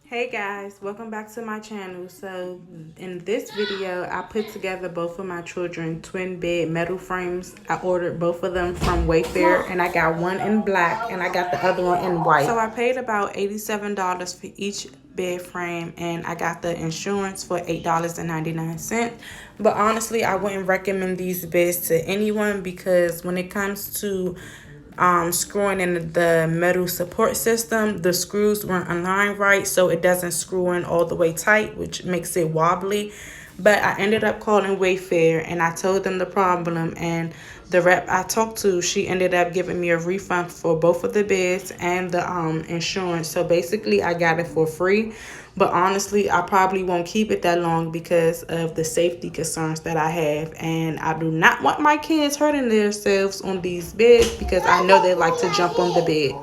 Hey guys, welcome back to my channel. So in this video I put together both of my children twin bed metal frames. I ordered both of them from Wayfair and I got one in black and I got the other one in white. So I paid about $87 for each bed frame and I got the insurance for $8.99. But honestly, I wouldn't recommend these beds to anyone because when it comes to screwing in the metal support system, the screws weren't aligned right, so it doesn't screw in all the way tight, which makes it wobbly. But I ended up calling Wayfair and I told them the problem, and the rep I talked to, she ended up giving me a refund for both of the beds and the insurance. So basically I got it for free. But honestly, I probably won't keep it that long because of the safety concerns that I have. And I do not want my kids hurting themselves on these beds because I know they like to jump on the bed.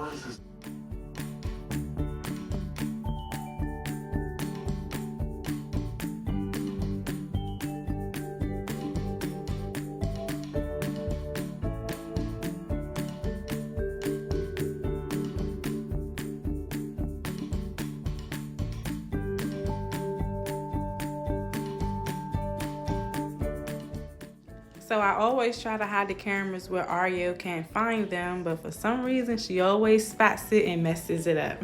So I always try to hide the cameras where Ariel can't find them, but for some reason she always spots it and messes it up.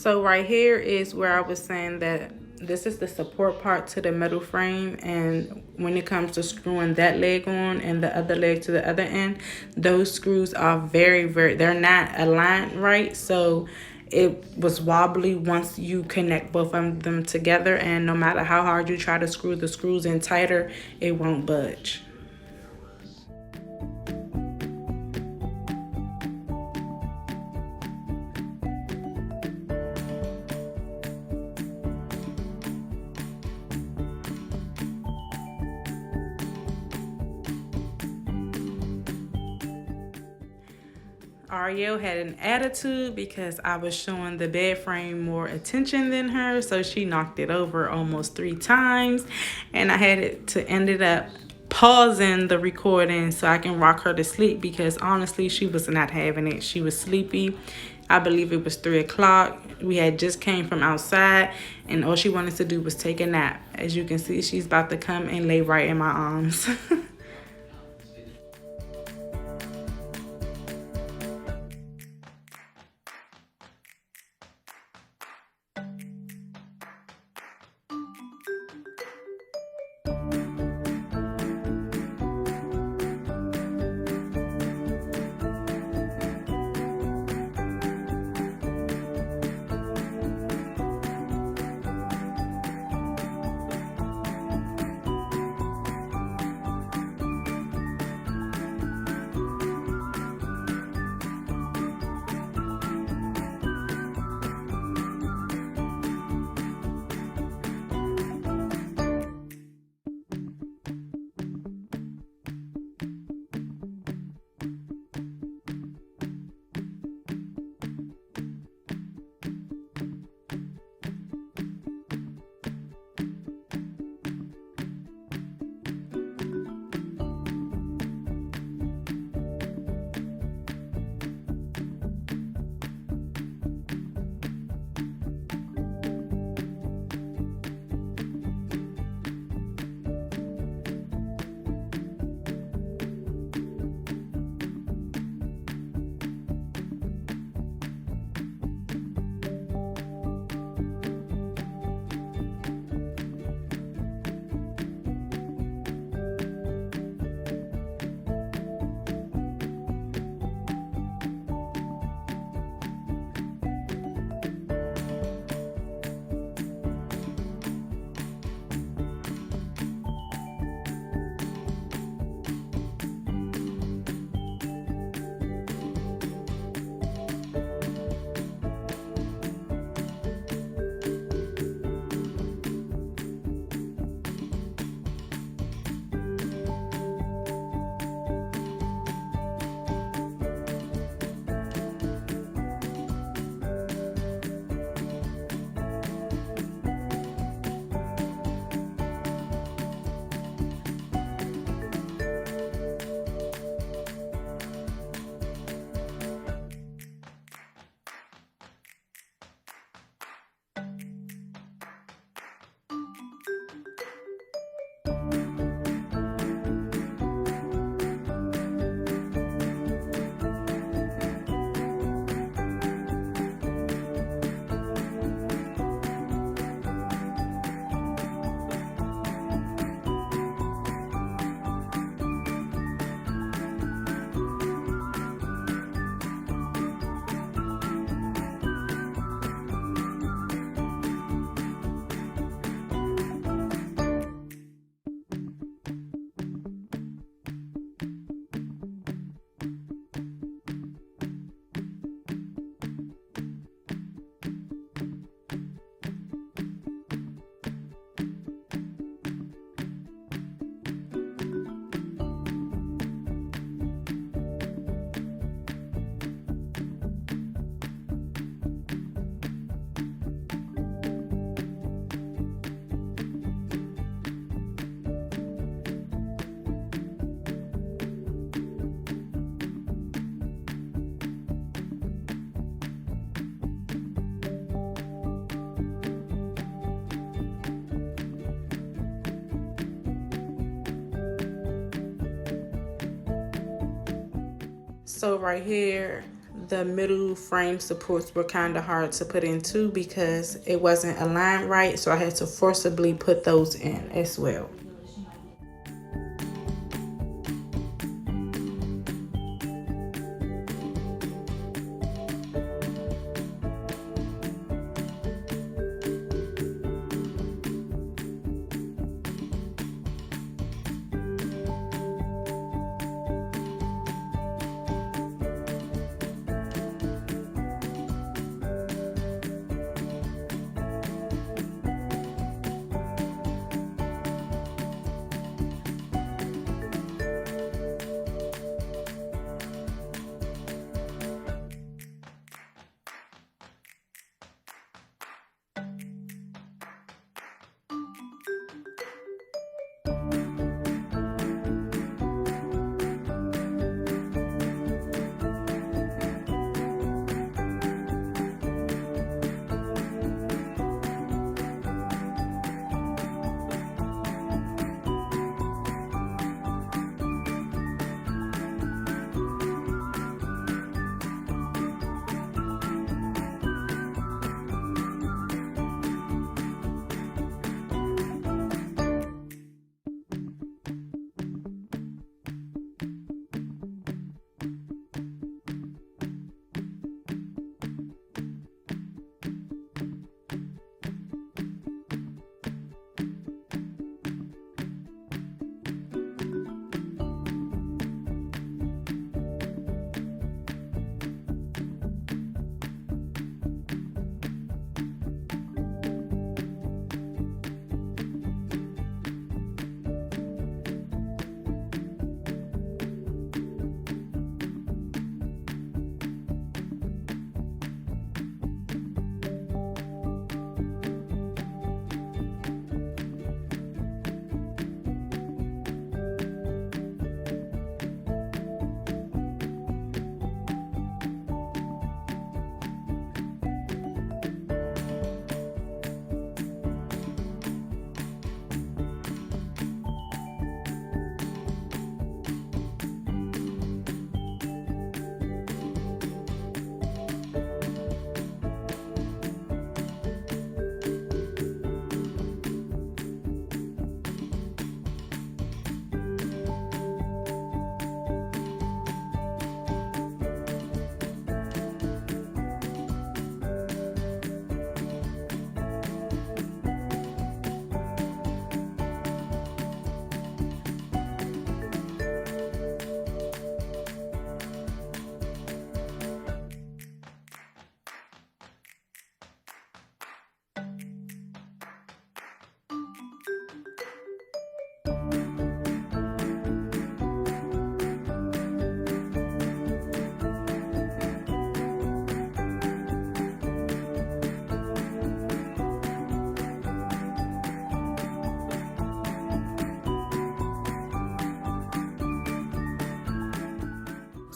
So right here is where I was saying that this is the support part to the metal frame, and when it comes to screwing that leg on and the other leg to the other end, those screws are very, they're not aligned right, so it was wobbly once you connect both of them together, and no matter how hard you try to screw the screws in tighter, it won't budge. Ariel had an attitude because I was showing the bed frame more attention than her, so she knocked it over almost 3 times, and I had to ended up pausing the recording so I can rock her to sleep, because honestly she was not having it. She was sleepy. I believe it was 3 o'clock. We had just came from outside, and all she wanted to do was take a nap. As you can see, she's about to come and lay right in my arms. So right here, the middle frame supports were kind of hard to put in too because it wasn't aligned right, so I had to forcibly put those in as well.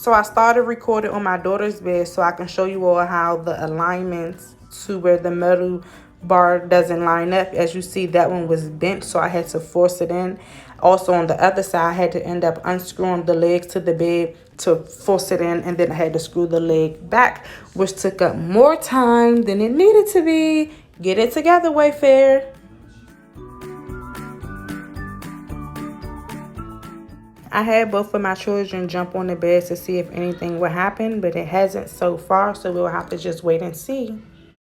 So I started recording on my daughter's bed so I can show you all how the alignments to where the metal bar doesn't line up. As you see, that one was bent, so I had to force it in. Also on the other side, I had to end up unscrewing the legs to the bed to force it in, and then I had to screw the leg back, which took up more time than it needed to be. Get it together, Wayfair. I had both of my children jump on the bed to see if anything would happen, but it hasn't so far, so we'll have to just wait and see.